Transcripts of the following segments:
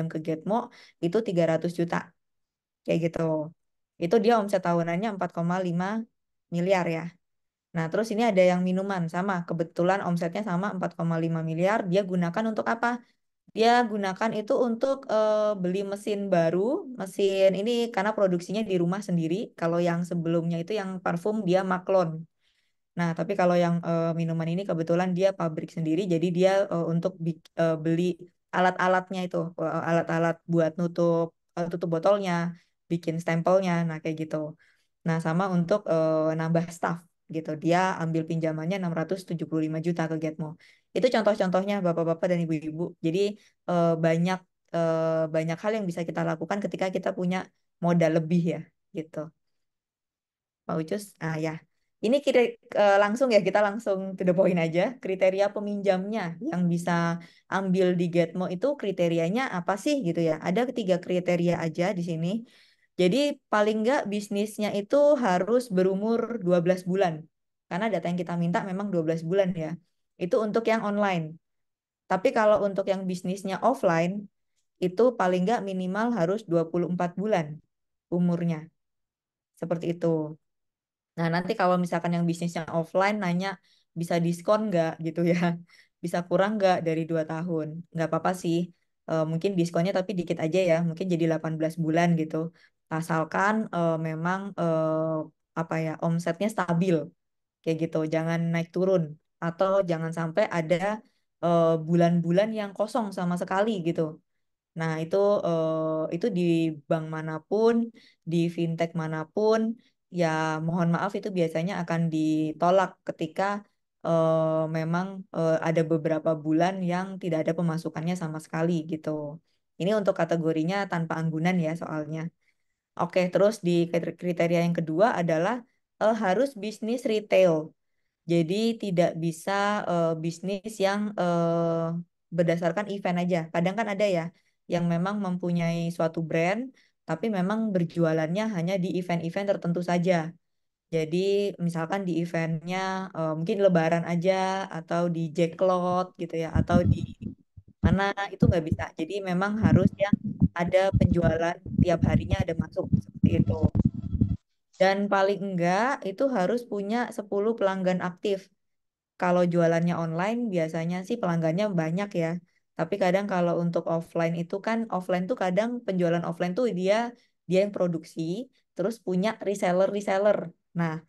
ke Getmo itu 300 juta kayak gitu. Itu dia omset tahunannya 4,5 miliar ya. Nah, terus ini ada yang minuman sama, kebetulan omsetnya sama 4,5 miliar. Dia gunakan untuk apa? Dia gunakan itu untuk beli mesin baru, mesin ini karena produksinya di rumah sendiri. Kalau yang sebelumnya itu yang parfum dia Maklon. Nah, tapi kalau yang minuman ini kebetulan dia pabrik sendiri, jadi dia untuk beli alat-alatnya itu, alat-alat buat tutup botolnya, bikin stempelnya, nah kayak gitu. Nah, sama untuk nambah staff gitu. Dia ambil pinjamannya 675 juta ke Getmo. Itu contoh-contohnya Bapak-bapak dan Ibu-ibu. Jadi banyak banyak hal yang bisa kita lakukan ketika kita punya modal lebih ya, gitu. Pak Ucus, ya. Ini langsung ya, kita langsung to the point aja. Kriteria peminjamnya yang bisa ambil di Getmo itu kriterianya apa sih gitu ya? Ada ketiga kriteria aja di sini. Jadi paling nggak bisnisnya itu harus berumur 12 bulan. Karena data yang kita minta memang 12 bulan ya. Itu untuk yang online. Tapi kalau untuk yang bisnisnya offline, itu paling nggak minimal harus 24 bulan umurnya. Seperti itu. Nah, nanti kalau misalkan yang bisnisnya offline nanya bisa diskon nggak gitu ya. Bisa kurang nggak dari 2 tahun. Nggak apa-apa sih. Mungkin diskonnya tapi dikit aja ya. Mungkin jadi 18 bulan gitu. Asalkan memang apa ya omsetnya stabil kayak gitu. Jangan naik turun. Atau jangan sampai ada bulan-bulan yang kosong sama sekali gitu. Nah, itu di bank manapun, di fintech manapun, ya mohon maaf itu biasanya akan ditolak ketika memang ada beberapa bulan yang tidak ada pemasukannya sama sekali gitu. Ini untuk kategorinya tanpa anggunan ya soalnya. Oke, terus di kriteria yang kedua adalah harus bisnis retail. Jadi tidak bisa bisnis yang berdasarkan event aja. Kadang kan ada ya yang memang mempunyai suatu brand, tapi memang berjualannya hanya di event-event tertentu saja. Jadi misalkan di eventnya mungkin Lebaran aja atau di Jacklot gitu ya, atau di mana itu nggak bisa. Jadi memang harus yang ada penjualan tiap harinya ada masuk seperti itu. Dan paling enggak itu harus punya 10 pelanggan aktif. Kalau jualannya online biasanya sih pelanggannya banyak ya. Tapi kadang kalau untuk offline itu kan offline tuh kadang penjualan offline tuh dia dia yang produksi terus punya reseller-reseller. Nah,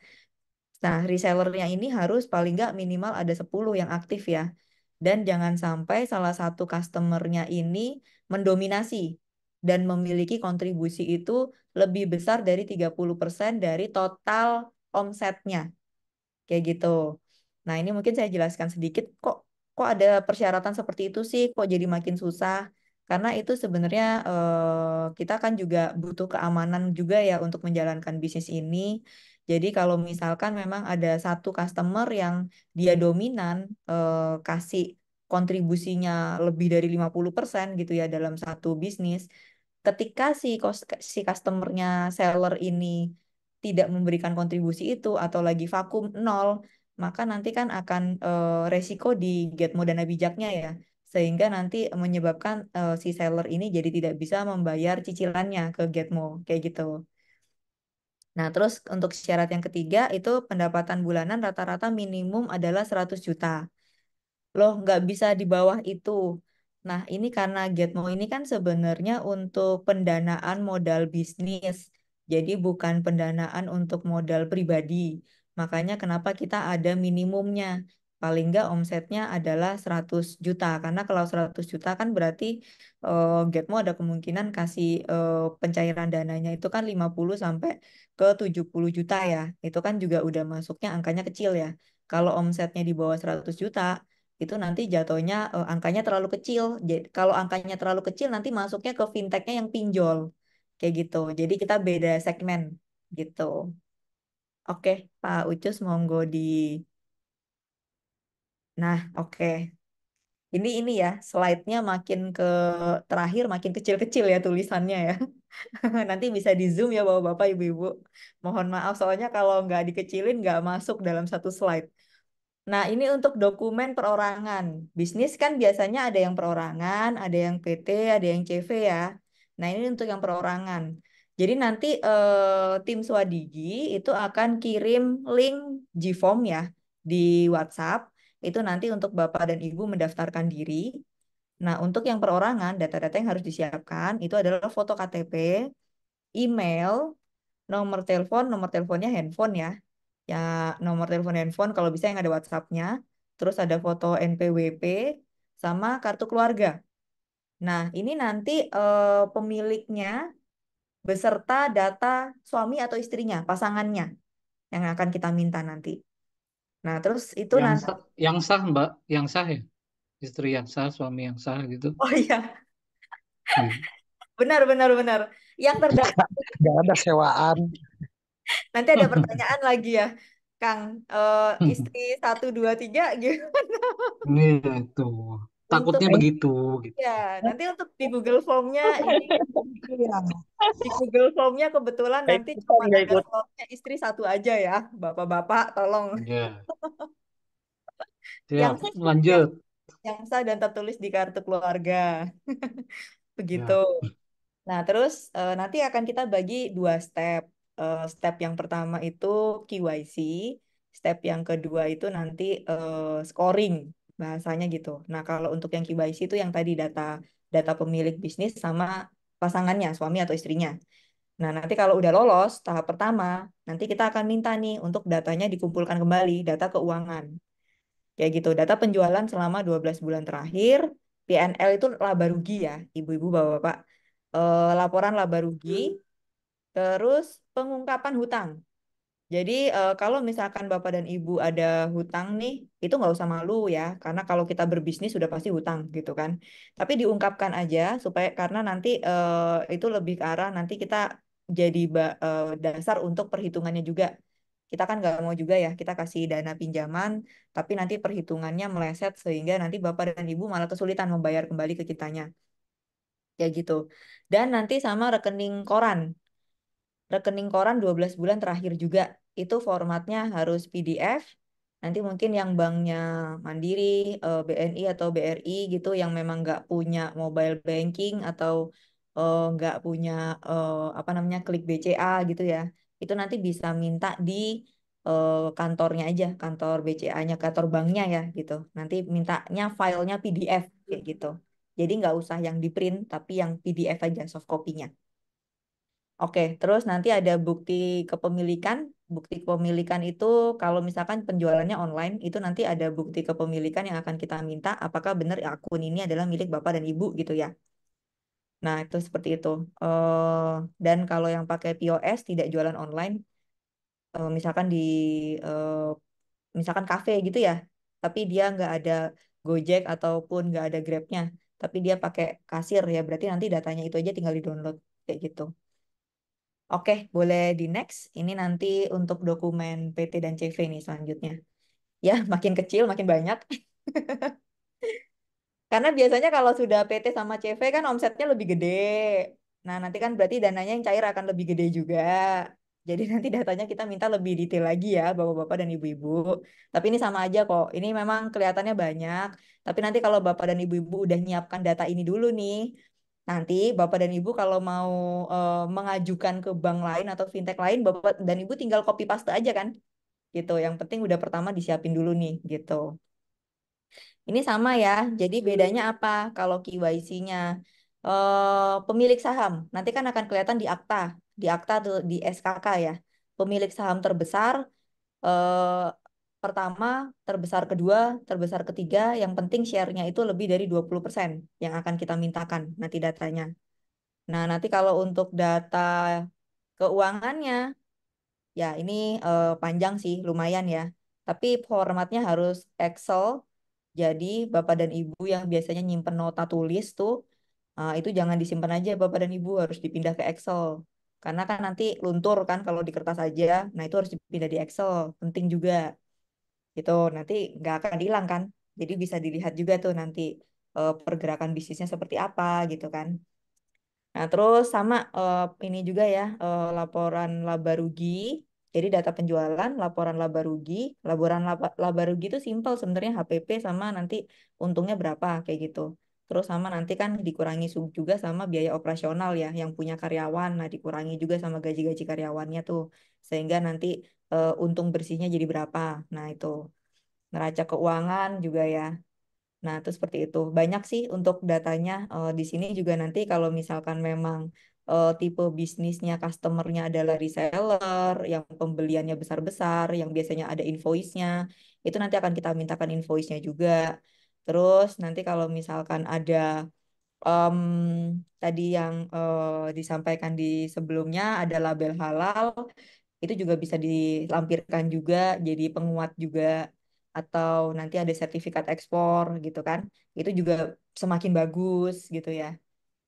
resellernya ini harus paling nggak minimal ada 10 yang aktif ya. Dan jangan sampai salah satu customernya ini mendominasi dan memiliki kontribusi itu lebih besar dari 30% dari total omsetnya. Kayak gitu. Nah, ini mungkin saya jelaskan sedikit kok ada persyaratan seperti itu sih, kok jadi makin susah. Karena itu sebenarnya kita kan juga butuh keamanan juga ya untuk menjalankan bisnis ini. Jadi kalau misalkan memang ada satu customer yang dia dominan kasih kontribusinya lebih dari 50% gitu ya dalam satu bisnis, ketika si customernya seller ini tidak memberikan kontribusi itu atau lagi vakum nol, maka nanti kan akan resiko di Getmo Dana Bijaknya ya, sehingga nanti menyebabkan si seller ini jadi tidak bisa membayar cicilannya ke Getmo kayak gitu. Nah, terus untuk syarat yang ketiga itu pendapatan bulanan rata-rata minimum adalah 100 juta. Loh, nggak bisa di bawah itu. Nah, ini karena Getmo ini kan sebenarnya untuk pendanaan modal bisnis. Jadi bukan pendanaan untuk modal pribadi. Makanya kenapa kita ada minimumnya. Paling nggak omsetnya adalah 100 juta. Karena kalau 100 juta kan berarti Getmo ada kemungkinan kasih pencairan dananya itu kan 50 sampai ke 70 juta ya. Itu kan juga udah masuknya angkanya kecil ya. Kalau omsetnya di bawah 100 juta, itu nanti jatuhnya angkanya terlalu kecil. Jadi kalau angkanya terlalu kecil nanti masuknya ke fintechnya yang pinjol kayak gitu. Jadi kita beda segmen gitu. Oke, Pak Ucus monggo di. Nah, oke. Ini ya slide-nya makin ke terakhir makin kecil-kecil ya tulisannya ya. Nanti bisa di zoom ya Bapak-bapak, Ibu-ibu. Mohon maaf soalnya kalau nggak dikecilin nggak masuk dalam satu slide. Nah, ini untuk dokumen perorangan. Bisnis kan biasanya ada yang perorangan, ada yang PT, ada yang CV ya. Nah, ini untuk yang perorangan. Jadi nanti tim Swadigi itu akan kirim link Gform ya di WhatsApp. Itu nanti untuk Bapak dan Ibu mendaftarkan diri. Nah, untuk yang perorangan, data-data yang harus disiapkan itu adalah foto KTP, email, nomor telepon, nomor teleponnya handphone ya. Ya, nomor telepon handphone kalau bisa yang ada WhatsApp-nya. Terus ada foto NPWP sama kartu keluarga. Nah, ini nanti pemiliknya beserta data suami atau istrinya, pasangannya yang akan kita minta nanti. Nah, terus itu Yang nanti, sah, yang sah Mbak, yang sah ya, istri yang sah, suami yang sah gitu. oh iya, Gitu. benar, benar, benar. Yang terdaftar, Nggak ada sewaan. nanti ada pertanyaan lagi ya, Kang. Istri satu, dua, tiga, gitu. Gitu. Untuk Takutnya begitu gitu. ya, nanti untuk di Google Form-nya ini Iya. di Google Form-nya kebetulan Nggak nanti ikutan, cuma nggak ada ikut. slotnya istri satu aja ya, bapak-bapak tolong. Ya, Yang siap. sah, yang, Lanjut. yang sah dan tertulis di kartu keluarga, begitu. Ya. Nah, terus nanti akan kita bagi dua step. Step yang pertama itu KYC, step yang kedua itu nanti scoring bahasanya gitu. Nah, kalau untuk yang KYC itu yang tadi data data pemilik bisnis sama pasangannya, suami atau istrinya. Nah, nanti kalau udah lolos tahap pertama, nanti kita akan minta nih untuk datanya dikumpulkan kembali, data keuangan. Kayak gitu, data penjualan selama 12 bulan terakhir, PNL itu laba rugi ya, ibu-ibu, bapak-bapak. Laporan laba rugi, terus pengungkapan hutang. Jadi kalau misalkan Bapak dan Ibu ada hutang nih, itu nggak usah malu ya, karena kalau kita berbisnis sudah pasti hutang gitu kan. Tapi diungkapkan aja supaya karena nanti itu lebih ke arah nanti kita jadi dasar untuk perhitungannya juga. Kita kan nggak mau juga ya, kita kasih dana pinjaman, tapi nanti perhitungannya meleset sehingga nanti Bapak dan Ibu malah kesulitan membayar kembali ke kitanya. Ya gitu. Dan nanti sama rekening koran 12 bulan terakhir juga. Itu formatnya harus PDF. Nanti mungkin yang banknya Mandiri, BNI atau BRI gitu yang memang nggak punya mobile banking atau nggak punya apa namanya klik BCA gitu ya. Itu nanti bisa minta di kantornya aja, kantor BCA-nya, kantor banknya ya gitu. Nanti mintanya filenya PDF kayak gitu. Jadi nggak usah yang di print, tapi yang PDF aja soft copy-nya. Oke, terus nanti ada bukti kepemilikan. Bukti kepemilikan itu kalau misalkan penjualannya online, itu nanti ada bukti kepemilikan yang akan kita minta apakah benar akun ini adalah milik Bapak dan Ibu gitu ya. Nah, itu seperti itu. Dan kalau yang pakai POS tidak jualan online, misalkan di eh, misalkan kafe gitu ya, tapi dia nggak ada Gojek ataupun nggak ada Grabnya, tapi dia pakai kasir ya, berarti nanti datanya itu aja tinggal di-download kayak gitu. Oke, boleh di next. Ini nanti untuk dokumen PT dan CV nih selanjutnya. Ya, makin kecil makin banyak. Karena biasanya kalau sudah PT sama CV kan omsetnya lebih gede. Nah, nanti kan berarti dananya yang cair akan lebih gede juga. Jadi nanti datanya kita minta lebih detail lagi ya, Bapak-bapak dan Ibu-ibu. Tapi ini sama aja kok. Ini memang kelihatannya banyak. Tapi nanti kalau Bapak dan Ibu-ibu udah nyiapkan data ini dulu nih, nanti Bapak dan Ibu kalau mau mengajukan ke bank lain atau fintech lain, Bapak dan Ibu tinggal copy paste aja kan, gitu. Yang penting udah pertama disiapin dulu nih, gitu. Ini sama ya. Jadi bedanya apa kalau KYC-nya? Pemilik saham. Nanti kan akan kelihatan di akta. Di akta tuh di SKK ya. Pemilik saham terbesar eh, pertama, terbesar kedua, terbesar ketiga. Yang penting share-nya itu lebih dari 20% yang akan kita mintakan nanti datanya. Nah, nanti kalau untuk data keuangannya, ya ini panjang sih, lumayan ya. Tapi formatnya harus Excel. Jadi Bapak dan Ibu yang biasanya nyimpen nota tulis tuh, itu jangan disimpan aja Bapak dan Ibu, harus dipindah ke Excel. Karena kan nanti luntur kan kalau di kertas aja. Nah itu harus dipindah di Excel. Penting juga gitu. Nanti nggak akan hilang kan. Jadi bisa dilihat juga tuh nanti pergerakan bisnisnya seperti apa gitu kan. Nah, terus sama ini juga ya laporan laba rugi Jadi data penjualan, laporan laba rugi, laporan laba rugi itu simpel sebenarnya HPP sama nanti untungnya berapa kayak gitu. Terus sama nanti kan dikurangi juga sama biaya operasional ya yang punya karyawan. Nah, dikurangi juga sama gaji-gaji karyawannya tuh. Sehingga nanti untung bersihnya jadi berapa. Nah, itu neraca keuangan juga ya. Nah, itu seperti itu. Banyak sih untuk datanya. Di sini juga nanti kalau misalkan memang tipe bisnisnya, customernya adalah reseller, yang pembeliannya besar-besar, yang biasanya ada invoice-nya, itu nanti akan kita mintakan invoice-nya juga. Terus nanti kalau misalkan ada em, tadi yang disampaikan di sebelumnya, ada label halal, itu juga bisa dilampirkan juga jadi penguat juga atau nanti ada sertifikat ekspor gitu kan itu juga semakin bagus gitu ya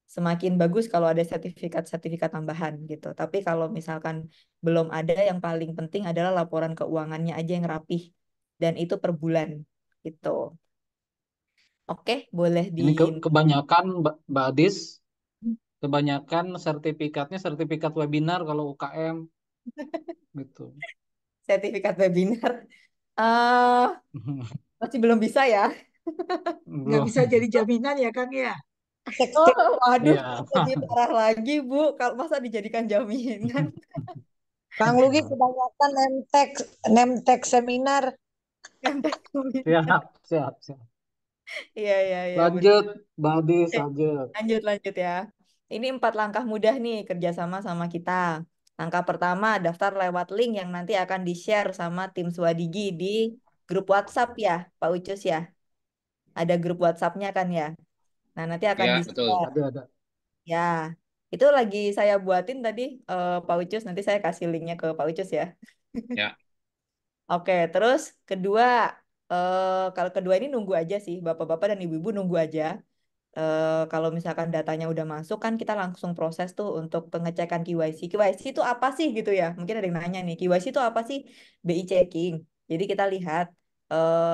semakin bagus kalau ada sertifikat-sertifikat tambahan gitu tapi kalau misalkan belum ada yang paling penting adalah laporan keuangannya aja yang rapih dan itu per bulan gitu oke boleh di Ini kebanyakan Mbak Adis, kebanyakan sertifikatnya sertifikat webinar kalau UKM gitu. sertifikat webinar eh masih belum bisa ya. Nggak Belum. bisa jadi jaminan ya Kang ya. Oh, Tekstil. waduh, Iya. lebih parah lagi, Bu. Kalau masa dijadikan jaminan. Kang Lugi kebanyakan nemtek seminar. Kontak komentar. Siap, siap, siap. Iya, iya, iya, benar. Lanjut, Mbak Adis, Eh, lanjut. lanjut, lanjut ya. Ini 4 langkah mudah nih kerjasama sama kita. Langkah pertama, daftar lewat link yang nanti akan di-share sama tim Swadigi di grup WhatsApp ya, Pak Ucus ya. Ada grup WhatsApp-nya kan ya. Nah, nanti akan Ya, betul. di-share. Ada. Ya, itu lagi saya buatin tadi, Pak Ucus. Nanti saya kasih linknya ke Pak Ucus ya. Ya, Oke, terus kedua, kalau kedua ini nunggu aja sih, bapak-bapak dan ibu-ibu nunggu aja. Kalau misalkan datanya udah masuk kan kita langsung proses tuh untuk pengecekan KYC. KYC itu apa sih gitu ya? Mungkin ada yang nanya nih, KYC itu apa sih? BI checking. Jadi kita lihat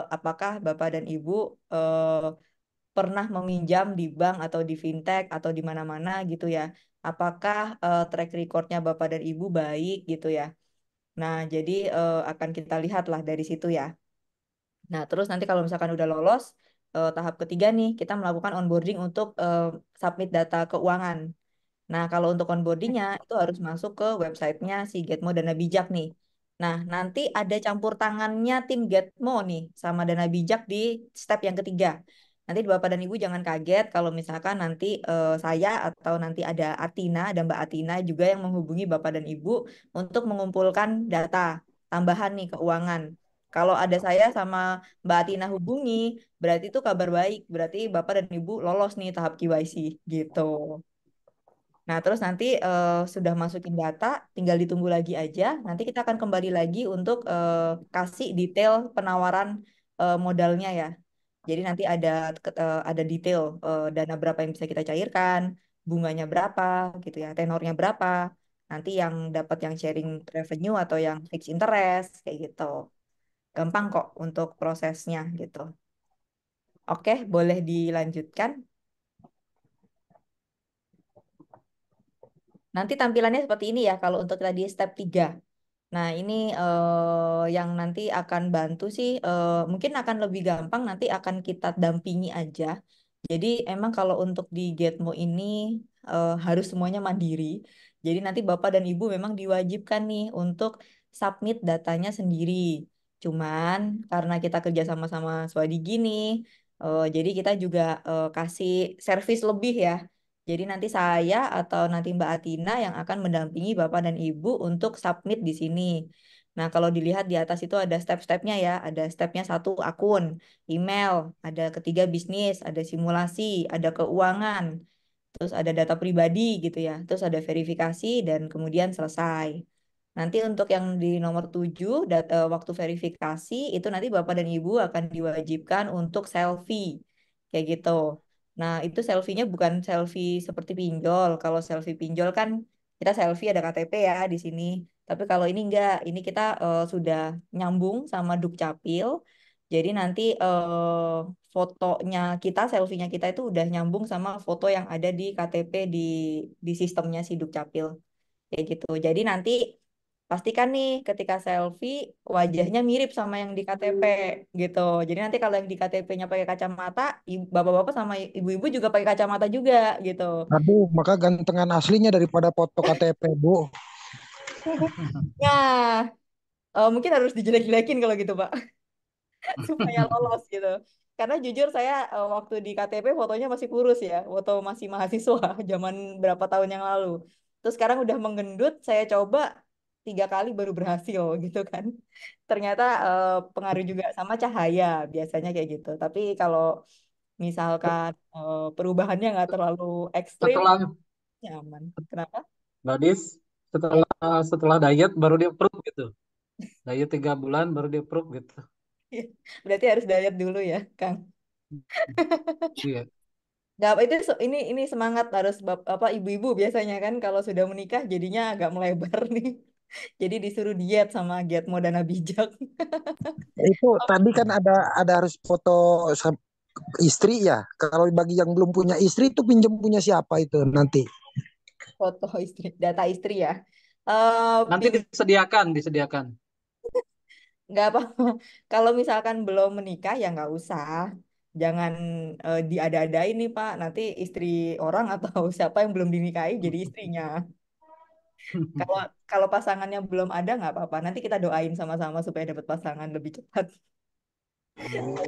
apakah bapak dan ibu pernah meminjam di bank atau di fintech atau di mana-mana gitu ya. Apakah track recordnya bapak dan ibu baik gitu ya. Nah, jadi akan kita lihat lah dari situ ya. Nah, terus nanti kalau misalkan udah lolos, tahap ketiga nih, kita melakukan onboarding untuk submit data keuangan. Nah, kalau untuk onboardingnya itu harus masuk ke websitenya si Getmo Dana Bijak nih. Nah, nanti ada campur tangannya tim Getmo nih sama Dana Bijak di step yang ketiga. Nanti Bapak dan Ibu jangan kaget kalau misalkan nanti saya atau nanti ada Atina, ada Mbak Atina juga yang menghubungi Bapak dan Ibu untuk mengumpulkan data tambahan nih keuangan. Kalau ada saya sama Mbak Atina hubungi, berarti itu kabar baik. Berarti Bapak dan Ibu lolos nih tahap KYC gitu. Nah, terus nanti sudah masukin data, tinggal ditunggu lagi aja. Nanti kita akan kembali lagi untuk kasih detail penawaran modalnya ya. Jadi nanti ada detail dana berapa yang bisa kita cairkan, bunganya berapa, gitu ya, tenornya berapa. Nanti yang dapat yang sharing revenue atau yang fixed interest kayak gitu. Gampang kok untuk prosesnya gitu. Oke, boleh dilanjutkan. Nanti tampilannya seperti ini ya kalau untuk tadi step 3. Nah, ini yang nanti akan bantu sih, mungkin akan lebih gampang nanti akan kita dampingi aja. Jadi emang kalau untuk di Getmo ini harus semuanya mandiri. Jadi nanti Bapak dan Ibu memang diwajibkan nih untuk submit datanya sendiri. Cuman karena kita kerja sama-sama Swadigi nih, jadi kita juga kasih servis lebih ya. Jadi nanti saya atau nanti Mbak Atina yang akan mendampingi Bapak dan Ibu untuk submit di sini. Nah, kalau dilihat di atas itu ada step-stepnya ya. Ada stepnya satu akun, email, ada ketiga bisnis, ada simulasi, ada keuangan, terus ada data pribadi gitu ya. Terus ada verifikasi dan kemudian selesai. Nanti untuk yang di nomor 7, waktu verifikasi, itu nanti Bapak dan Ibu akan diwajibkan untuk selfie. Kayak gitu. Nah, itu selfie-nya bukan selfie seperti pinjol. Kalau selfie pinjol kan kita selfie ada KTP ya di sini. Tapi kalau ini enggak, ini kita sudah nyambung sama Dukcapil. Jadi nanti fotonya kita, selfie-nya kita itu udah nyambung sama foto yang ada di KTP di sistemnya si Dukcapil. Kayak gitu. Jadi nanti pastikan nih ketika selfie wajahnya mirip sama yang di KTP gitu. Jadi nanti kalau yang di KTP-nya pakai kacamata, bapak-bapak sama ibu-ibu juga pakai kacamata juga gitu. Aduh, maka gantengan aslinya daripada foto KTP, Bu. Ya, mungkin harus dijelek-jelekin kalau gitu, Pak, supaya lolos gitu. Karena jujur saya waktu di KTP fotonya masih kurus ya, foto masih mahasiswa zaman berapa tahun yang lalu. Terus sekarang udah menggendut, saya coba 3 kali baru berhasil gitu kan. Ternyata pengaruh juga sama cahaya biasanya kayak gitu. Tapi kalau misalkan perubahannya nggak terlalu ekstrim, Setelah nyaman. Kenapa? Mbak Dis, setelah diet baru dia approve gitu. Diet 3 bulan baru dia approve gitu. Berarti harus diet dulu ya, Kang. Iya. Nggak apa itu ini semangat harus apa ibu-ibu biasanya kan kalau sudah menikah jadinya agak melebar nih. Jadi disuruh diet sama Giatmo Dana Bijak. Itu tadi kan ada harus foto istri ya. Kalau bagi yang belum punya istri itu pinjam punya siapa itu nanti? Foto istri, data istri ya. Eh Nanti pin disediakan. nggak apa. Kalau misalkan belum menikah ya nggak usah. Jangan diada-adain nih Pak. Nanti istri orang atau siapa yang belum dinikahi jadi istrinya. Kalau kalau pasangannya belum ada nggak apa-apa. Nanti kita doain sama-sama supaya dapat pasangan lebih cepat.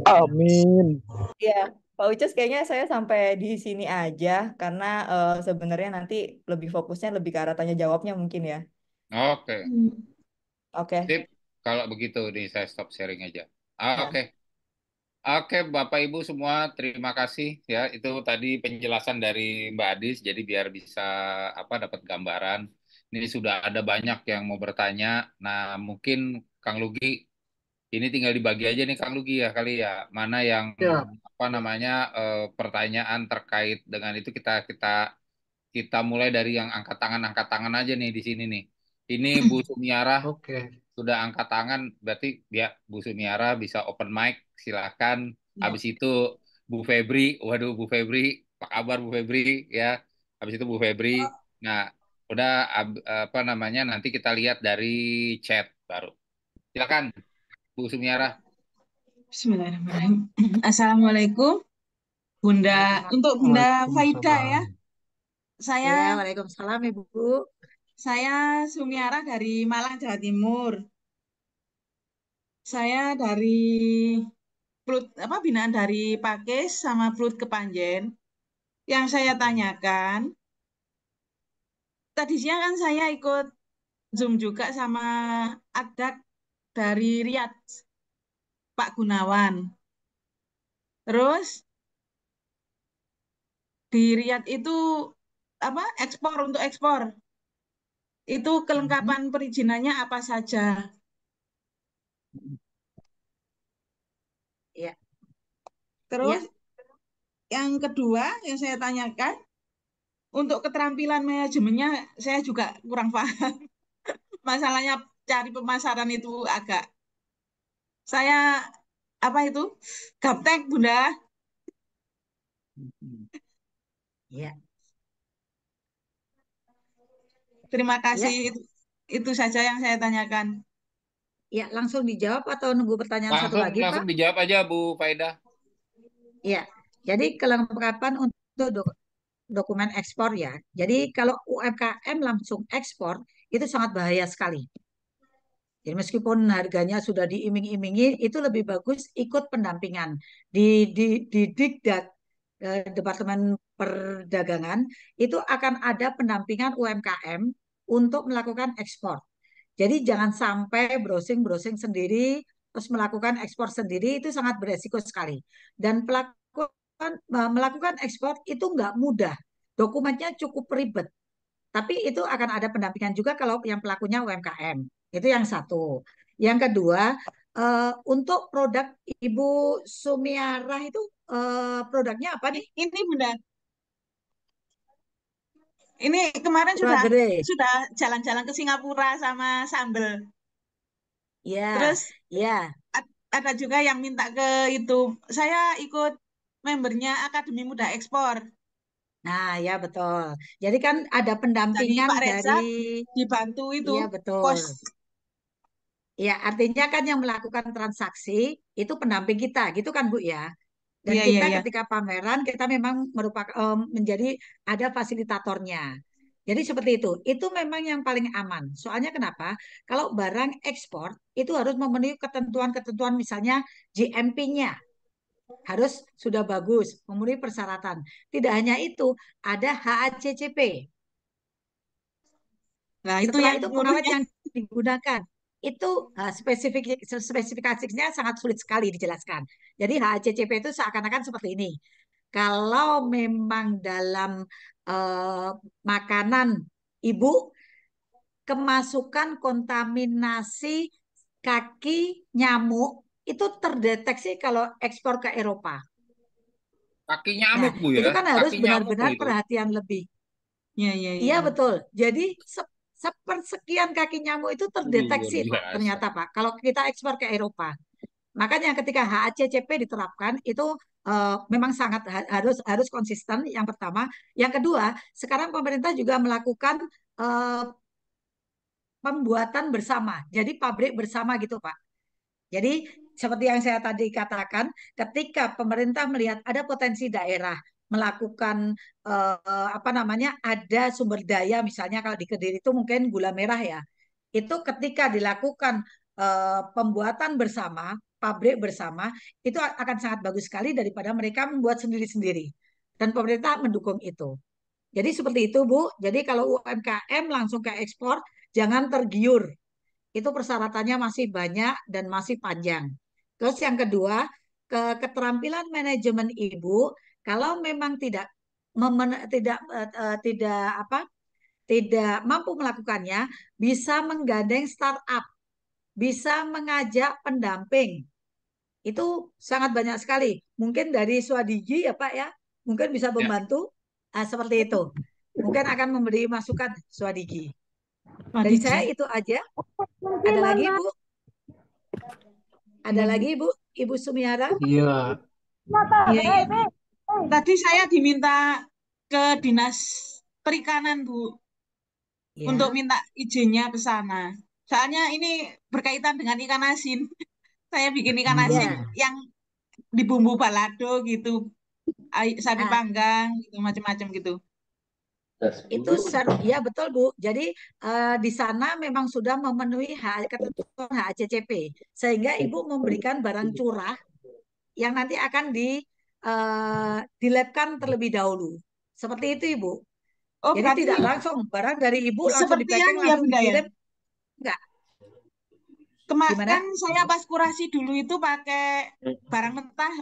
Amin. Iya, Pak Ucus kayaknya saya sampai di sini aja karena sebenarnya nanti lebih fokusnya lebih ke arah tanya jawabnya mungkin ya. Oke, Oke, sip. Kalau begitu nih saya stop sharing aja. ya. Oke, oke Bapak Ibu semua terima kasih ya. Itu tadi penjelasan dari Mbak Adis. Jadi biar bisa apa dapat gambaran. Ini sudah ada banyak yang mau bertanya. Nah mungkin Kang Lugi ini tinggal dibagi aja nih Kang Lugi ya kali ya. Mana yang Ya, apa namanya pertanyaan terkait dengan itu kita kita kita mulai dari yang angkat tangan aja nih di sini nih. Ini Bu Sumiarah oke. sudah angkat tangan, berarti dia Bu Sumiara bisa open mic, silakan. Ya. Habis itu Bu Febri, waduh Bu Febri, apa kabar Bu Febri ya? Habis itu Bu Febri. Nah, udah apa namanya? Nanti kita lihat dari chat baru. Silakan Bu Sumiara. Bismillahirrahmanirrahim. Assalamualaikum, Bunda. Untuk Bunda Faida ya, Waalaikumsalam. Ya, saya Waalaikumsalam Ibu. saya Sumiara dari Malang, Jawa Timur. Saya dari Plut apa binaan dari Pakis sama Plut Kepanjen. Yang saya tanyakan, tadi siang kan saya ikut Zoom juga sama Adak dari Riyadh, Pak Gunawan. Terus di Riyadh itu apa ekspor untuk ekspor itu kelengkapan perizinannya apa saja. Ya, Terus ya, yang kedua yang saya tanyakan, untuk keterampilan manajemennya saya juga kurang paham. Masalahnya cari pemasaran itu agak saya apa itu gaptek Bunda. ya, Terima kasih ya, itu saja yang saya tanyakan. ya. Langsung dijawab atau nunggu pertanyaan satu Langsung lagi, langsung Pak? dijawab aja Bu Faida. Ya. Jadi kelengkapan untuk dokumen ekspor ya. Jadi kalau UMKM langsung ekspor itu sangat bahaya sekali. Jadi meskipun harganya sudah diiming-imingi, itu lebih bagus ikut pendampingan di Dikdat Departemen Perdagangan itu akan ada pendampingan UMKM untuk melakukan ekspor. Jadi jangan sampai browsing-browsing sendiri terus melakukan ekspor sendiri itu sangat beresiko sekali. Dan melakukan ekspor itu nggak mudah. Dokumennya cukup ribet. Tapi itu akan ada pendampingan juga kalau yang pelakunya UMKM. Itu yang satu. Yang kedua, untuk produk Ibu Sumiarah itu produknya apa nih? Ini Bunda, ini kemarin sudah Suragere. sudah jalan-jalan ke Singapura sama sambel. Ya, Terus ya. ada juga yang minta ke itu. Saya ikut membernya Akademi Muda Ekspor. Nah, ya betul. Jadi kan ada Jadi pendampingan Pak dari, Reza dibantu itu iya betul. kos. Ya, artinya kan yang melakukan transaksi itu pendamping kita, gitu kan Bu ya. Dan Iya, iya, kita iya. ketika pameran kita memang merupakan menjadi ada fasilitatornya. Jadi seperti itu. Itu memang yang paling aman. Soalnya kenapa? Kalau barang ekspor itu harus memenuhi ketentuan-ketentuan misalnya GMP-nya harus sudah bagus, memenuhi persyaratan. Tidak hanya itu, ada HACCP. Nah, itu Setelah yang itu pengawet nguruhnya. yang digunakan itu spesifikasinya sangat sulit sekali dijelaskan. Jadi HACCP itu seakan-akan seperti ini. Kalau memang dalam eh, makanan ibu kemasukan kontaminasi kaki nyamuk itu terdeteksi kalau ekspor ke Eropa. Kaki Nah, nyamuk, Bu itu ya. kan harus Kaki nyamuk benar-benar loh itu. perhatian lebih. Iya, iya, iya, Iya iya. betul. Jadi sepersekian kaki nyamuk itu Luar terdeteksi Pak, biasa. ternyata Pak. Kalau kita ekspor ke Eropa. Makanya ketika HACCP diterapkan itu memang sangat harus harus konsisten yang pertama. Yang kedua, sekarang pemerintah juga melakukan eh, pembuatan bersama. Jadi pabrik bersama gitu Pak. Jadi seperti yang saya tadi katakan, ketika pemerintah melihat ada potensi daerah melakukan apa namanya, ada sumber daya, misalnya kalau di Kediri itu mungkin gula merah ya, itu ketika dilakukan pembuatan bersama, pabrik bersama, itu akan sangat bagus sekali daripada mereka membuat sendiri-sendiri. Dan pemerintah mendukung itu. Jadi seperti itu Bu. Jadi kalau UMKM langsung ke ekspor, jangan tergiur, itu persyaratannya masih banyak dan masih panjang. Terus yang kedua, keterampilan manajemen ibu, kalau memang tidak apa tidak mampu melakukannya, bisa menggandeng startup, bisa mengajak pendamping. Itu sangat banyak sekali. Mungkin dari Swadigi ya Pak ya, mungkin bisa Ya. membantu seperti itu. Mungkin akan memberi masukan Swadigi. Dari saya Wadiji. itu aja. Ada lagi Bu? Ada Iya, Bu. lagi Ibu? Ibu Sumiara? Iya. Iya, iya. Tadi saya diminta ke Dinas Perikanan, Bu, untuk Ya. minta izinnya ke sana. Soalnya ini berkaitan dengan ikan asin. Saya bikin ikan asin Ya. yang di bumbu balado gitu, sapi Nah, panggang, gitu, macam-macam gitu. itu ya betul Bu. Jadi di sana memang sudah memenuhi ketentuan HACCP sehingga Ibu memberikan barang curah yang nanti akan dilabkan terlebih dahulu. Seperti itu Ibu. Oh, Jadi berarti tidak langsung barang dari Ibu langsung di seperti packing anu ya, langsung Bunda ya. dikirim, enggak. Kan Gimana? saya pas kurasi dulu itu pakai barang mentah,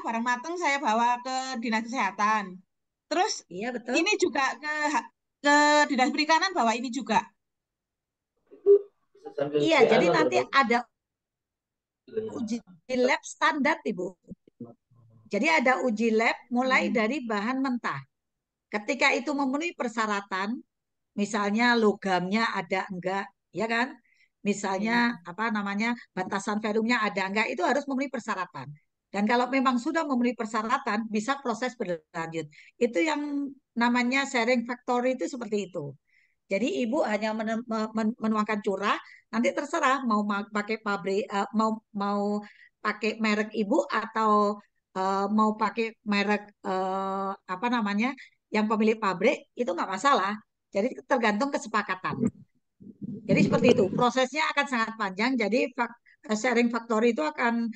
barang mateng saya bawa ke Dinas Kesehatan. Terus Iya betul. ini juga ke Dinas Perikanan bawa ini juga. Iya, jadi nanti ada uji lab standar Ibu. Jadi ada uji lab mulai dari bahan mentah. Ketika itu memenuhi persyaratan, misalnya logamnya ada enggak, ya kan? Misalnya Iya. apa namanya, batasan volumenya ada enggak, itu harus memenuhi persyaratan. Dan kalau memang sudah memenuhi persyaratan, bisa proses berlanjut. Itu yang namanya sharing factory itu seperti itu. Jadi ibu hanya menuangkan curah, nanti terserah mau pakai pabrik, mau mau pakai merek ibu atau mau pakai merek apa namanya yang pemilik pabrik itu nggak masalah. Jadi tergantung kesepakatan. Jadi seperti itu. Prosesnya akan sangat panjang. Jadi sharing factory itu akan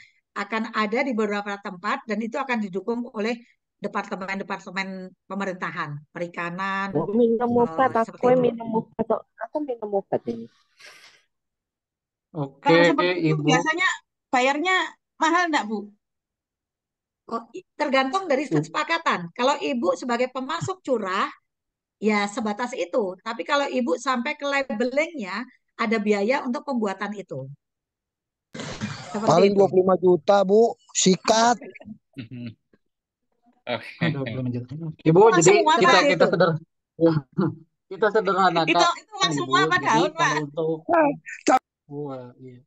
ada di beberapa tempat dan itu akan didukung oleh departemen-departemen pemerintahan, perikanan, Oh, minum obat, seperti aku itu. minum obat. Aku minum obat ini. Oke, Kalau seperti itu Ibu. biasanya bayarnya mahal enggak, Bu? Oh, tergantung dari kesepakatan. Kalau ibu sebagai pemasok curah, ya sebatas itu. Tapi kalau ibu sampai ke labelingnya, ada biaya untuk pembuatan itu. Seperti Paling itu. 25 juta, Bu. Sikat. Oke. Aduh, belum lanjut. Ibu, Uang jadi semua, kita Pak. Seperti kita itu. kita sederhanakan, Itu uang Ibu. semua apa Jadi daun, Pak? kalau untuk wah, iya.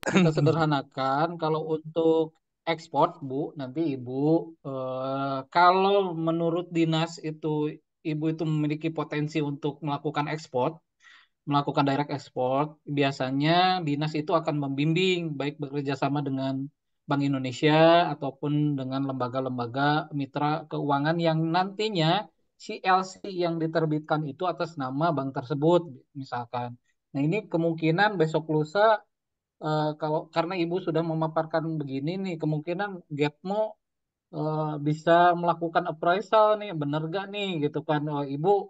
Kita sederhanakan kalau untuk ekspor, Bu, nanti Ibu, kalau menurut dinas itu Ibu itu memiliki potensi untuk melakukan direct export, biasanya dinas itu akan membimbing, baik bekerja sama dengan Bank Indonesia ataupun dengan lembaga-lembaga mitra keuangan yang nantinya si LC yang diterbitkan itu atas nama bank tersebut, misalkan. Nah, ini kemungkinan besok lusa, kalau karena Ibu sudah memaparkan begini nih, kemungkinan Getmo bisa melakukan appraisal nih, bener gak nih gitu kan, Ibu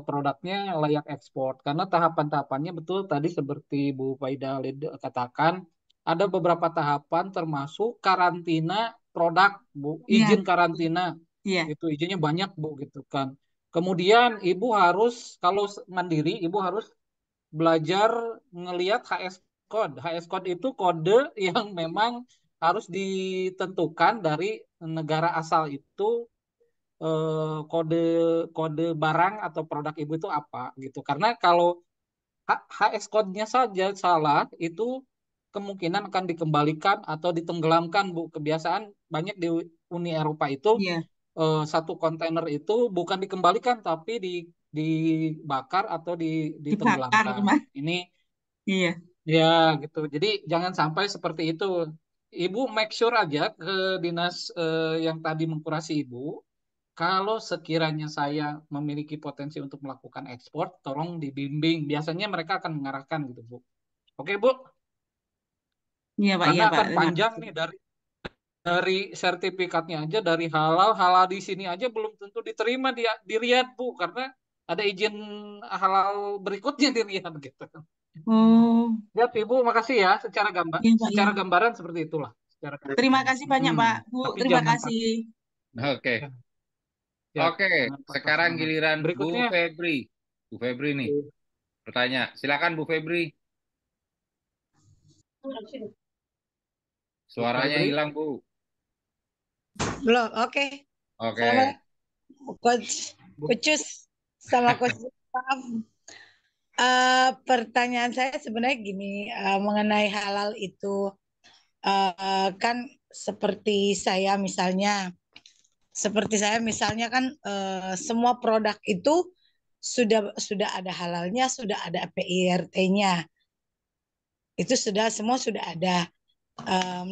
produknya layak ekspor. Karena tahapan-tahapannya betul tadi seperti Bu Faida katakan, ada beberapa tahapan termasuk karantina produk, Bu, Iya, izin karantina, iya, itu izinnya banyak, Bu, gitu kan. Kemudian Ibu harus, kalau mandiri, Ibu harus belajar ngelihat HS code. HS code itu kode yang memang harus ditentukan dari negara asal itu, kode kode barang atau produk Ibu itu apa gitu. Karena kalau HS code-nya saja salah, itu kemungkinan akan dikembalikan atau ditenggelamkan, Bu. Kebiasaan banyak di Uni Eropa itu, iya. satu kontainer itu bukan dikembalikan tapi dibakar atau Dibakar ditenggelamkan. kemana? Ini Iya, ya gitu. Jadi jangan sampai seperti itu. Ibu make sure aja ke dinas yang tadi mengkurasi Ibu, kalau sekiranya saya memiliki potensi untuk melakukan ekspor, tolong dibimbing. Biasanya mereka akan mengarahkan gitu, Bu. Oke, Bu. iya Pak, Karena iya Pak. akan Terima panjang kasih. nih dari sertifikatnya aja, dari halal halal di sini aja belum tentu diterima di Riyadh, Bu, karena ada izin halal berikutnya di Riyadh gitu. Oh, Ya, Ibu, makasih ya. iya Pak, iya. Secara gambaran seperti itulah. Secara Terima kasih banyak Pak. Bu, tapi terima jangan kasih. Oke. ya, Oke, jangan patah sekarang semangat. giliran Bu Berikutnya, Febri. Bu Febri nih, bertanya. Silakan Bu Febri. Bu Suaranya Febri. hilang, Bu. Belum, oke. Oke. Assalamualaikum, Coach Bu, Ucus sama Coach. Maaf. Pertanyaan saya sebenarnya gini, mengenai halal itu, kan seperti saya misalnya kan, semua produk itu sudah ada halalnya, sudah ada PIRT-nya, itu semua sudah ada.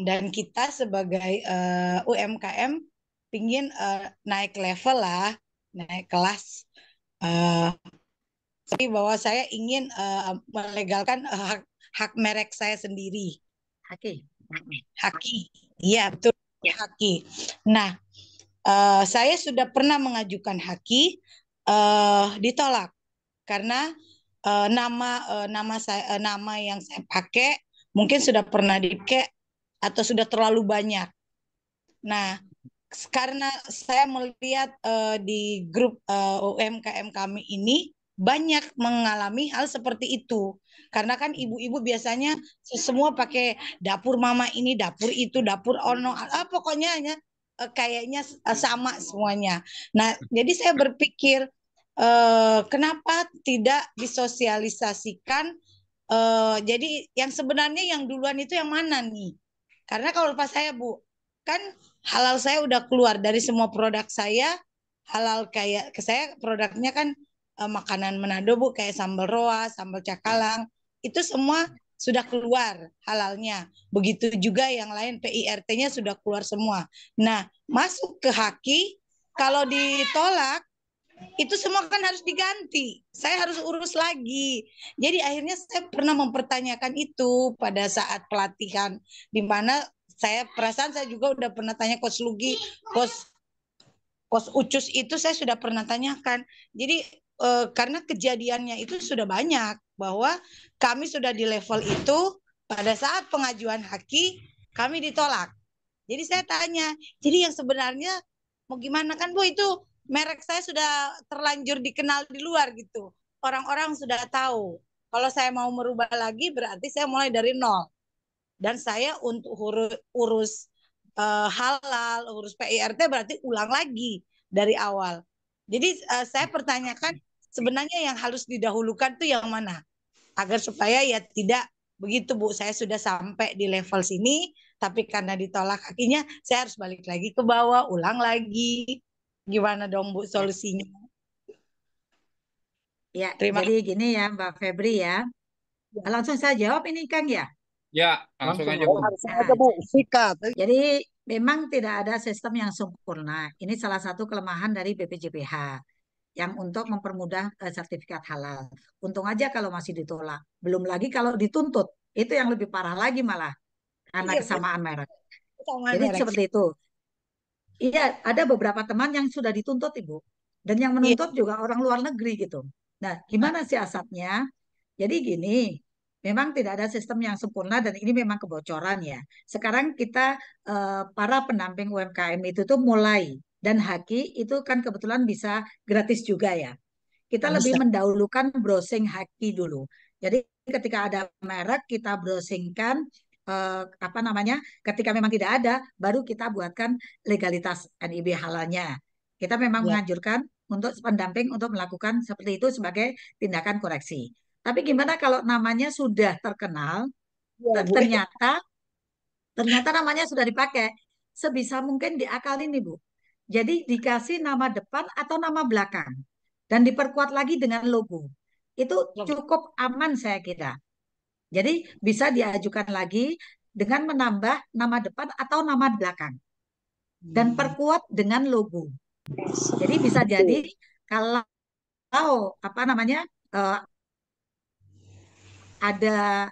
Dan kita sebagai UMKM pingin naik level lah, naik kelas. Tapi bahwa saya ingin melegalkan hak merek saya sendiri. Haki. Haki, iya betul, haki. Nah, saya sudah pernah mengajukan haki, ditolak karena nama yang saya pakai mungkin sudah pernah dipakai atau sudah terlalu banyak. Nah, karena saya melihat di grup UMKM kami ini banyak mengalami hal seperti itu. Karena kan ibu-ibu biasanya semua pakai dapur mama ini, dapur itu, dapur ono, pokoknya kayaknya sama semuanya. Nah, jadi saya berpikir kenapa tidak disosialisasikan, jadi yang sebenarnya yang duluan itu yang mana nih? Karena kalau pas saya, Bu, kan halal saya udah keluar dari semua produk saya. Halal kayak ke saya produknya kan makanan Manado, Bu, kayak sambal roa, sambal cakalang, itu semua sudah keluar halalnya. Begitu juga yang lain PIRT-nya sudah keluar semua. Nah, masuk ke haki, kalau ditolak itu semua kan harus diganti. Saya harus urus lagi. Jadi akhirnya saya pernah mempertanyakan itu pada saat pelatihan, di mana saya perasaan saya juga udah pernah tanya Coach Lugi, Coach Ucus itu saya sudah pernah tanyakan. Jadi karena kejadiannya itu sudah banyak bahwa kami sudah di level itu, pada saat pengajuan haki kami ditolak. Jadi saya tanya, jadi yang sebenarnya mau gimana kan Bu, itu merek saya sudah terlanjur dikenal di luar gitu. Orang-orang sudah tahu. Kalau saya mau merubah lagi berarti saya mulai dari nol. Dan saya untuk urus halal, urus PIRT berarti ulang lagi dari awal. Jadi saya pertanyakan sebenarnya yang harus didahulukan tuh yang mana? Agar supaya ya tidak begitu Bu, saya sudah sampai di level sini, Tapi karena ditolak hakinya, saya harus balik lagi ke bawah, ulang lagi. Gimana dong Bu Ya, solusinya? ya, Terima jadi gini ya Mbak Febri ya. kasih. Langsung saya jawab ini Kang ya. Ya, langsung Langsung aja, Bu. Bu. Langsung Nah, aja Bu, sikat. jadi memang tidak ada sistem yang sempurna. Ini salah satu kelemahan dari BPJPH yang untuk mempermudah sertifikat halal. Untung aja kalau masih ditolak. Belum lagi kalau dituntut. Itu yang lebih parah lagi malah karena Iya, kesamaan merek. kesamaan Jadi merek. seperti itu. Iya, ada beberapa teman yang sudah dituntut, Ibu. Dan yang Iya. menuntut juga orang luar negeri gitu. Nah, gimana siasatnya? Jadi gini, memang tidak ada sistem yang sempurna dan ini memang kebocoran ya. Sekarang kita para pendamping UMKM itu tuh mulai dan Haki itu kan kebetulan bisa gratis juga ya. Kita lebih Bisa. mendahulukan browsing Haki dulu. Jadi ketika ada merek kita browsingkan apa namanya? Ketika memang tidak ada, baru kita buatkan legalitas NIB halalnya. Kita memang Ya. menganjurkan untuk pendamping untuk melakukan seperti itu sebagai tindakan koreksi. Tapi gimana kalau namanya sudah terkenal, Ya, Bu. ternyata namanya sudah dipakai, sebisa mungkin diakalin nih Bu. Jadi dikasih nama depan atau nama belakang dan diperkuat lagi dengan logo. Itu cukup aman saya kira. Jadi bisa diajukan lagi dengan menambah nama depan atau nama belakang dan perkuat dengan logo. Jadi bisa jadi kalau apa namanya ada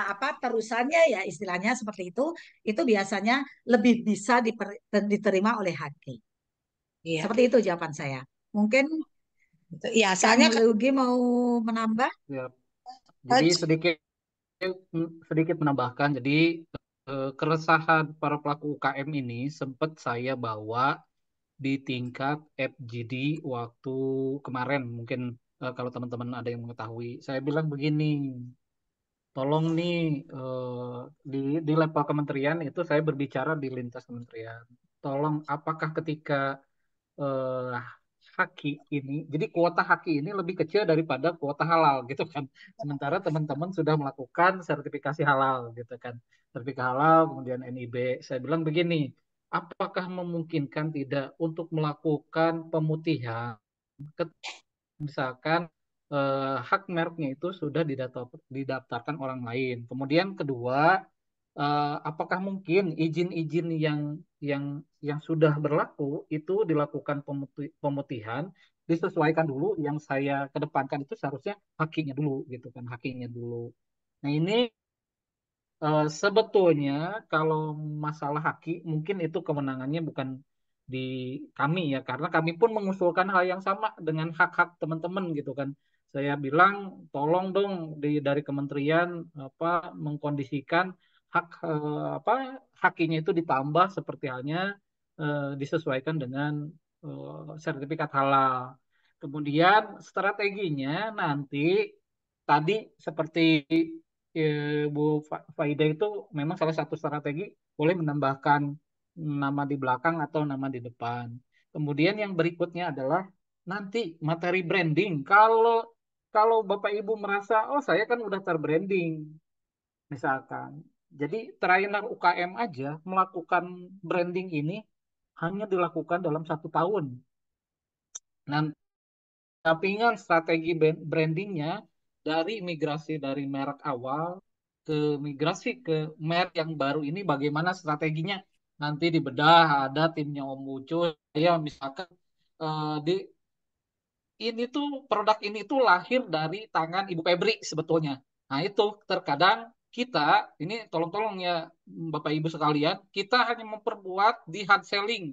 apa terusannya ya istilahnya seperti itu biasanya lebih bisa diterima oleh hakim. Iya. Seperti itu jawaban saya. Mungkin Ya, Kang soalnya kan Lugi mau menambah? Ya. Jadi sedikit menambahkan. Jadi keresahan para pelaku UKM ini sempat saya bawa di tingkat FGD waktu kemarin. Mungkin kalau teman-teman ada yang mengetahui, saya bilang begini, tolong nih di level kementerian itu saya berbicara di lintas kementerian. Tolong, apakah ketika eh, haki ini, jadi kuota haki ini lebih kecil daripada kuota halal gitu kan. Sementara teman-teman sudah melakukan sertifikasi halal gitu kan. Sertifikasi halal, kemudian NIB. Saya bilang begini, apakah memungkinkan tidak untuk melakukan pemutihan misalkan hak mereknya itu sudah didaftarkan orang lain. Kemudian kedua, apakah mungkin izin-izin yang yang sudah berlaku itu dilakukan pemutihan, disesuaikan dulu yang saya kedepankan itu seharusnya hakinya dulu gitu kan, hakinya dulu. Nah, ini sebetulnya kalau masalah haki mungkin itu kewenangannya bukan di kami ya, karena kami pun mengusulkan hal yang sama dengan hak-hak teman-teman gitu kan. Saya bilang tolong dong dari kementerian apa mengkondisikan hak apa hakinya itu ditambah seperti halnya disesuaikan dengan sertifikat halal. Kemudian strateginya nanti tadi seperti Bu Faida itu memang salah satu strategi boleh menambahkan nama di belakang atau nama di depan. Kemudian yang berikutnya adalah nanti materi branding. Kalau kalau Bapak Ibu merasa oh saya kan udah terbranding misalkan. Jadi trainer UKM aja melakukan branding ini hanya dilakukan dalam 1 tahun. Nanti sampingan strategi brandingnya dari migrasi dari merek awal ke migrasi ke merek yang baru ini bagaimana strateginya nanti dibedah ada timnya Om Ucuy ya misalkan di ini tuh produk ini tuh lahir dari tangan Ibu Febri sebetulnya. Nah itu terkadang kita ini tolong-tolong ya Bapak Ibu sekalian kita hanya memperbuat di hard selling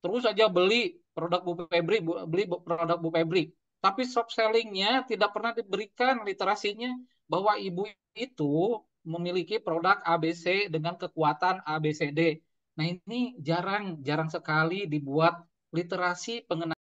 terus aja beli produk Bu Febri, beli produk Bu Febri. Tapi soft sellingnya tidak pernah diberikan literasinya bahwa ibu itu memiliki produk ABC dengan kekuatan ABCD. Nah ini jarang sekali dibuat literasi pengenalan